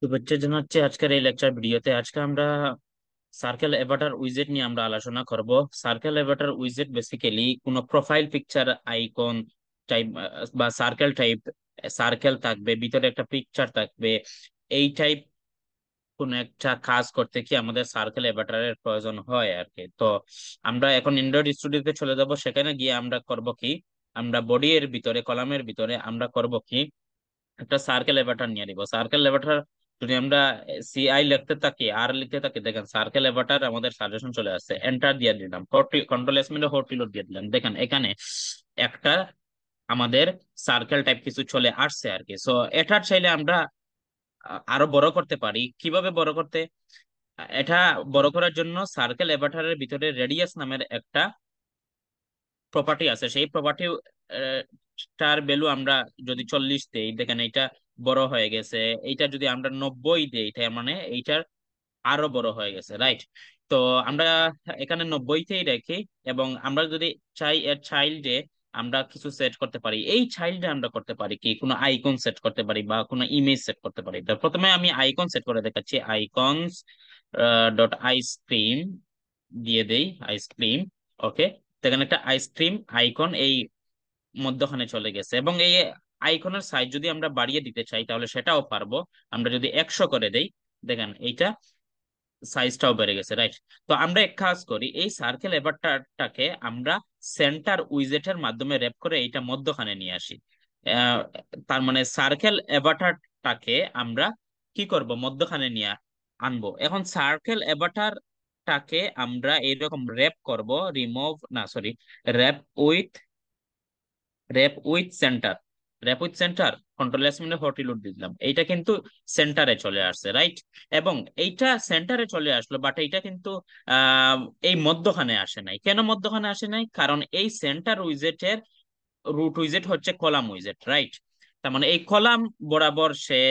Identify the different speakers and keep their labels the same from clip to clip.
Speaker 1: শুভেচ্ছা জানাচ্ছি আজকের এই লেকচার ভিডিওতে। আজকে আমরা সার্কেল এভাটার উইজেট নিয়ে আমরা আলোচনা করব। সার্কেল এভাটার উইজেট বেসিক্যালি কোনো প্রোফাইল পিকচার আইকন টাইপ বা সার্কেল টাইপ, সার্কেল থাকবে, ভিতরে একটা পিকচার থাকবে। এই টাইপ কোন একটা কাজ করতে কি আমাদের সার্কেল এভাটারের প্রয়োজন হয় আর কি। তো আমরা এখন অ্যান্ড্রয়েড স্টুডিওতে চলে যাব। সেখানে গিয়ে আমরা করব কি, আমরা বডি এর ভিতরে, কলামের ভিতরে আমরা করব কি, একটা সার্কেল এভাটার নিয়ে নিব। সার্কেল এভাটার যদি আমরা সিআই লিখতে থাকি, আর লিখতে থাকি, দেখেন সার্কেল এভাটার আমাদের সাজেশন চলে আসছে। এন্টার দিয়ে দিলাম, কন্ট্রোল এস মিলে হট দিয়ে দিলাম। দেখেন এখানে একটা আমাদের সার্কেল টাইপ কিছু চলে আসছে আর কি। সো এটার চাইলে আমরা আরো বড় করতে পারি। কিভাবে বড় করতে? এটা বড় করার জন্য সার্কেল এভাটারের ভিতরে রেডিয়াস নামের একটা প্রপার্টি আছে। সেই প্রপার্টি টার ভ্যালু আমরা যদি 40 দেই, দেখেন এইটা বড় হয়ে গেছে। এইটা যদি আমরা 90 দেই, তার মানে এইটার আরো বড় হয়ে গেছে, রাইট? তো আমরা এখানে 90-তেই রাখি। এবং আমরা যদি চাই এর চাইল্ডে আমরা কিছু সেট করতে পারি। এই চাইল্ডে আমরা করতে পারি কি, কোনো আইকন সেট করতে পারি বা কোনো ইমেজ সেট করতে পারি। তো প্রথমে আমি আইকন সেট করে দেখাচ্ছি। আইকনস ডট আইসক্রিম দিয়ে দেই, আইসক্রিম। ওকে, সেখানে একটা আইসক্রিম আইকন এই মধ্যখানে চলে গেছে। এবং এই আইকনের সাইজ যদি আমরা বাড়িয়ে দিতে চাই তাহলে সেটাও পারবো। আমরা যদি 100 করে দেই, দেখেন এইটা সাইজটাও বেড়ে গেছে, রাইট? তো আমরা এক কাজ করি, এই সার্কেল এভারটাকে আমরা সেন্টার উইজেটের মাধ্যমে র্যাপ করে এইটা মধ্যখানে নিয়ে আসি। আহ, তার মানে সার্কেল এভাটারটাকে আমরা কি করব, মধ্যখানে নিয়ে আনবো। এখন সার্কেল এভাটারটাকে আমরা এইরকম র্যাপ করব, রিমুভ না sorry, wrap with wrap with centre. Wrap with centre, control S মিলে হটিলুড দিলাম। এইটা কিন্তু সেন্টারে চলে আসছে, রাইট? এবং এইটা সেন্টারে চলে আসলো, বাট এইটা কিন্তু আহ এই মধ্যখানে আসে নাই। কেন মধ্যখানে আসে নাই? কারণ এই সেন্টার উইজেটের রুট উইজেট হচ্ছে কলাম উইজেট, রাইট? তার মানে এই কলাম বরাবর সে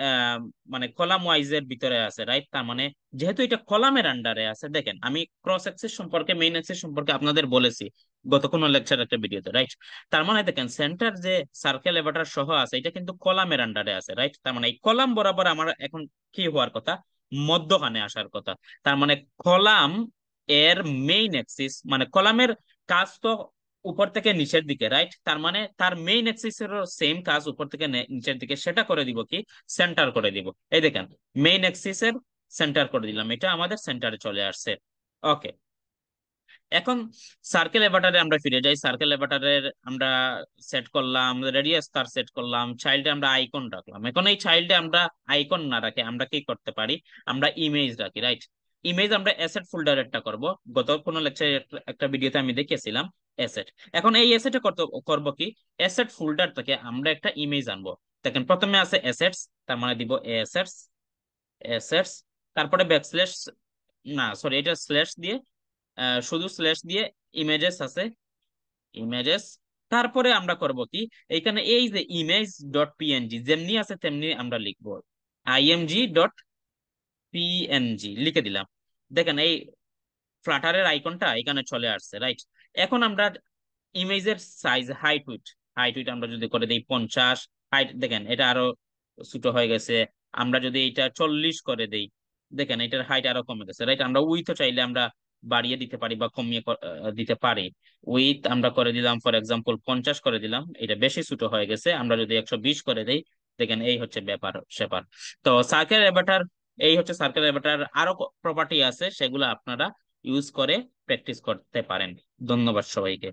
Speaker 1: আহ, মানে কলাম ওয়াইজের ভিতরে আছে, রাইট? তার মানে যেহেতু এটা কলামের আন্ডারে আছে, দেখেন আমি ক্রস অ্যাক্সিস সম্পর্কে, মেইন অ্যাক্সিস সম্পর্কে আপনাদের বলেছি গত কোনো লেকচার একটা ভিডিওতে, রাইট? তার মানে দেখেন সেন্টার যে সার্কেল এভাটার সহ আছে, এটা কিন্তু কলামের আন্ডারে আছে, রাইট? তার মানে এই কলাম বরাবর আমার এখন কি হওয়ার কথা, মধ্যখানে আসার কথা। তার মানে কলাম এর মেইন অ্যাক্সিস, মানে কলামের কাজ তো উপর থেকে নিচের দিকে, রাইট? তার মানে তার মেইন অ্যাক্সিস এর সেম কাজ উপর থেকে নিচের দিকে, সেটা করে দিব কি, সেন্টার করে দিব। এই দেখেন মেইন অ্যাক্সিস এর সেন্টার করে দিলাম, এটা আমাদের সেন্টারে চলে আসছে। ওকে, এখন সার্কেল এভাটারে আমরা ফিরে যাই। সার্কেল এভাটারের আমরা সেট করলাম রেডিয়াস, তার সেট করলাম, চাইল্ডে আমরা আইকন রাখলাম। এখন এই চাইল্ডে আমরা আইকন না রাখে আমরা কি করতে পারি, আমরা ইমেজ রাখি, রাইট? ইমেজ আমরা অ্যাসেট ফোল্ডারেরটা করব। গত কোনো লেকচারে একটা ভিডিওতে আমি দেখিয়েছিলাম অ্যাসেট। এখন এই অ্যাসেটে করব কি, অ্যাসেট ফোল্ডার থেকে আমরা একটা ইমেজ আনবো। দেখেন প্রথমে আছে অ্যাসেটস, তার মানে দিব অ্যাসেটস, অ্যাসেটস, তারপরে ব্যাকস্ল্যাশ, না সরি, এটা স্ল্যাশ দিয়ে, শুধু স্ল্যাশ দিয়ে ইমেজেস আছে, ইমেজেস। তারপরে আমরা করব কি, এইখানে এই যে ইমেজ ডট পিএনজি যেমনি আছে তেমনি আমরা লিখবো, আইএমজি ডট পিএনজি লিখে দিলাম। দেখেন এই ফ্লাটারের আইকনটা এখানে চলে আসছে, রাইট? এখন আমরা ইমেজের সাইজ, হাইট উইট আমরা যদি করে দিই 50, হাইট দেখেন এটা আরো ছোট হয়ে গেছে। আমরা যদি এটা 40 করে দেই, দেখেন এটার হাইট আরো কমে গেছে, রাইট? আমরা উইথও চাইলে আমরা বাড়িয়ে দিতে পারি বা কমিয়ে দিতে পারি। উইথ আমরা করে দিলাম ফর এক্সাম্পল 50 করে দিলাম, এটা বেশি ছোট হয়ে গেছে। আমরা যদি 120 করে দেই, দেখেন এই হচ্ছে ব্যাপার স্যাপার। তো সার্কেল এভাটার, এই হচ্ছে সার্কেল এভাটার। আরো প্রপার্টি আছে, সেগুলো আপনারা ইউজ করে প্র্যাকটিস করতে পারেন। ধন্যবাদ সবাইকে।